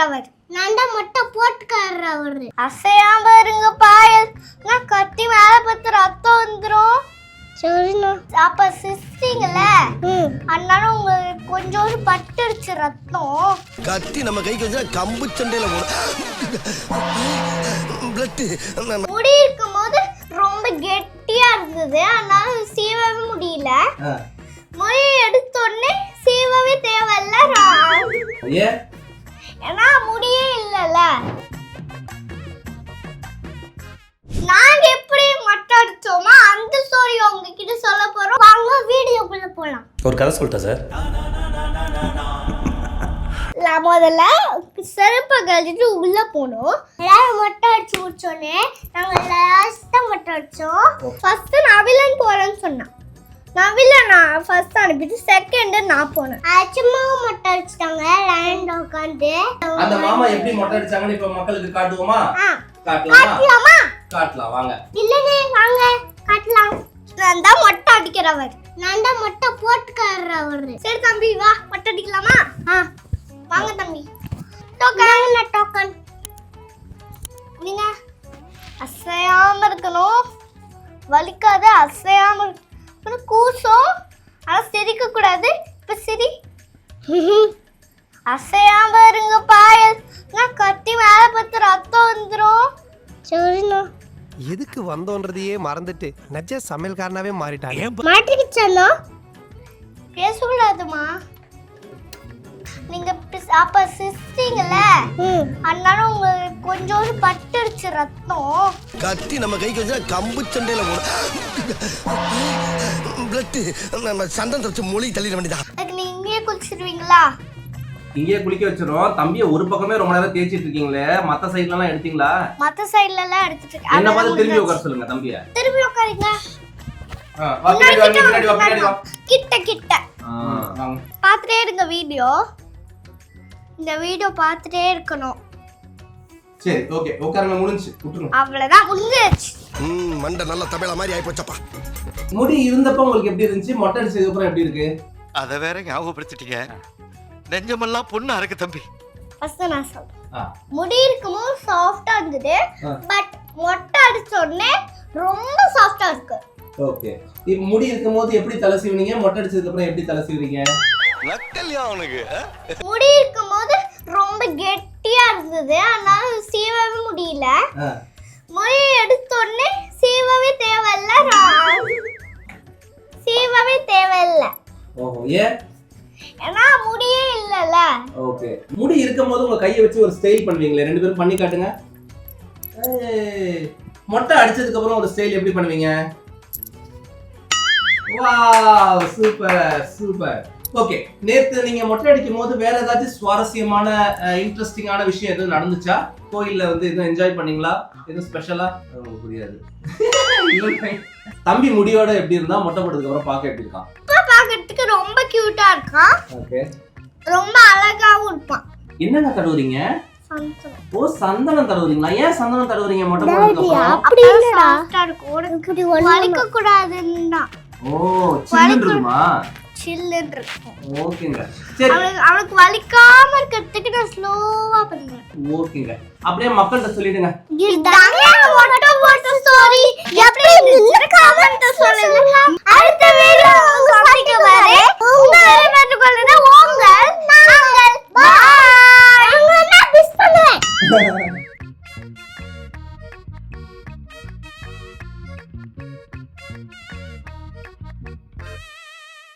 அடிக்கிறவர். நான் தான் மொட்டை போட்டுக்காரவர். அசையாம இருங்க பாயல். நான் கத்தி மேல பத்து ரத்தம் வந்துரும். சரிண்ணா. அப்ப சிஸ்டிங்கல அதனால உங்களுக்கு கொஞ்சோண்டு பட்டுடுச்சு ரத்தம். கத்தி நம்ம கைக்கு வச்சா கம்பு சண்டையில முடி இருக்கும் போது ரொம்ப கெட்டியா இருந்தது, அதனால சீவவே முடியல. முடி எடுத்த உடனே சீவவே தேவையில்ல. ஏன்னா முடியே இல்லல. நாங்க எப்படி மொட்டை அடிச்சோமோ அந்த ஸ்டோரி உங்ககிட்ட சொல்ல போறோம். வாங்க வீடியோக்குள்ள போலாம். ஒரு கதை சொல்லிட்டா சார். முதல்ல செருப்பை கழிச்சிட்டு உள்ள போனோம். எல்லாரும் மொட்டை அடிச்சு முடிச்சோடனே நாங்க லாஸ்டா மொட்டை அடிச்சோம். ஃபர்ஸ்ட் நவிலன் போறேன்னு சொன்னான். நவில நான் ஃபர்ஸ்ட் அனுப்பிட்டு செகண்ட் நான் போனேன். சும்மா மொட்டை அடிச்சிட்டாங்க லைன்ல உட்கார்ந்து. அந்த மாமா எப்படி மொட்டை அடிச்சாங்கன்னு இப்ப மக்களுக்கு காட்டுவோமா? காட்டலாமா? காட்டலாம் வாங்க. இல்லனே வாங்க காட்டலாம். நான் தான் மொட்டை அடிக்கிறவர். நான் தான் மொட்டை போட்டுக்காரவர். சரி தம்பி வா மொட்டை அடிக்கலாமா? வாங்க தம்பி. டோக்கன் நான் டோக்கன். நீங்க அசையாம இருக்கணும். வலிக்காத அசையாம இருக்கணும். கூசம் ஆனா சிரிக்க கூடாது. இப்ப சரி. அசையாம இருங்க பாயல். நான் கத்தி மேல பத்து ரத்தம் வந்துரும். சரிண்ணா. எதுக்கு வந்தோன்றதையே மறந்துட்டு நஜ சமையல்காரனாவே மாறிட்டாங்க. மாட்டிக்கிச்சா? பேசக்கூடாதுமா. நீங்க அப்ப சிஸ்டிங்கல அதனால உங்களுக்கு கொஞ்சோண்டு பட்டுடுச்சு ரத்தம். கத்தி நம்ம கைக்கு வச்சா கம்பு சண்டையில சண்டம் தச்சு மொழி தள்ளிட வேண்டியதா. அதுக்கு நீங்க இங்கேயே குளிச்சிருவீங்களா? இங்கேயே குளிக்க வச்சிரும். தம்பியை ஒரு பக்கமே ரொம்ப நேரம் தேய்ச்சிட்டு இருக்கீங்களே, மத்த சைடுல எல்லாம் எடுத்தீங்களா? மத்த சைடுல எல்லாம் எடுத்துட்டு என்ன பார்த்து திரும்பி உட்கார சொல்லுங்க தம்பியை. திரும்பி உட்காருங்க. கிட்ட கிட்ட பாத்துட்டே இருங்க வீடியோ. இந்த வீடியோ பாத்துட்டே இருக்கணும். சரி ஓகே உட்காருங்க. முடிஞ்சு விட்டுருங்க. அவ்வளவுதான் முடிஞ்சிருச்சு. மண்டை நல்ல தமிழ மாதிரி ஆயி போச்சப்பா. முடி இருந்தப்ப உங்களுக்கு எப்படி இருந்துச்சு? மொட்டை அடிச்சதுக்கு அப்புறம் எப்படி இருக்கு? அத வேற ஞாபகப்படுத்திட்டீங்க. நெஞ்சமெல்லாம் பொண்ணு அறக்கு தம்பி. ஃபர்ஸ்ட் நான் சொல்றேன். முடி இருக்கும்போது சாஃப்ட்டா இருந்தது, பட் மொட்டை அடிச்ச உடனே ரொம்ப சாஃப்ட்டா இருக்கு. ஓகே. இப்போ முடி இருக்கும்போது எப்படி தலை சீவுனீங்க? மொட்டை அடிச்சதுக்கு அப்புறம் எப்படி தலை சீவுறீங்க? நக்கல்யா அவனுக்கு. முடி இருக்கும்போது ரொம்ப கெட்டியா இருந்தது, அதனால சீவவே முடியல. முடி எடுத்த உடனே சீவவே தேவையில்ல. சீவவே தேவையில்ல. ஓஹோ ஏன்? ஏன்னா முடியே இல்லல. ஓகே. முடி இருக்கும்போது உங்க கையை வச்சு ஒரு ஸ்டைல் பண்ணுவீங்களே, ரெண்டு பேரும் பண்ணி காட்டுங்க. மொட்டை அடிச்சதுக்கு அப்புறம் ஒரு ஸ்டைல் எப்படி பண்ணுவீங்க? Wow super super. ஓகே. நேத்து நீங்க மொட்டை அடிக்கும் போது வேற ஏதாச்சும் சுவாரஸ்யமான இன்ட்ரெஸ்டிங்கான விஷயம் எதுவும் நடந்துச்சா? கோயில்ல வந்து எதுவும் என்ஜாய் பண்ணீங்களா? எதுவும் ஸ்பெஷலா? உங்களுக்கு புரியாது. தம்பி முடியோட எப்படி இருந்தா மொட்டை போட்டதுக்கு அப்புறம் பார்க்க எப்படி இருக்கான்? பார்க்கிறதுக்கு ரொம்ப கியூட்டா இருக்கான். ஓகே. ரொம்ப அழகாவும் இருப்பான். என்னங்க தடவுறீங்க? சந்தனம். ஓ சந்தனம் தடவுறீங்களா? ஏன் சந்தனம் தடவுறீங்க மொட்டை போட்டதுக்கு அப்புறம்? அப்படி இல்லடா. சாஃப்ட்டா இருக்கும். வலிக்க கூடாதுன்னா. ஓ சில்லுன்னு இருக்குமா? சில்லுன்னு இருக்கும். ஓகேங்க. சரி. அவனுக்கு வலிக்காம இருக்கிறதுக்கு நான் ஸ்லோவா பண்றேன். ஓகேங்க. அப்படியே மக்கள்கிட்ட சொல்லிடுங்க. இதாங்க மொட்டை போட்ட ஸ்டோரி. எப்படி இருந்துச்சு கமெண்ட் சொல்லுங்க. அடுத்த வீடியோ சந்திக்க வரை உங்களை பெற்றுக்கொள்ளுங்க. உங்கள் நாங்கள். பை. உங்களை நான் மிஸ் பண்ணுவேன்.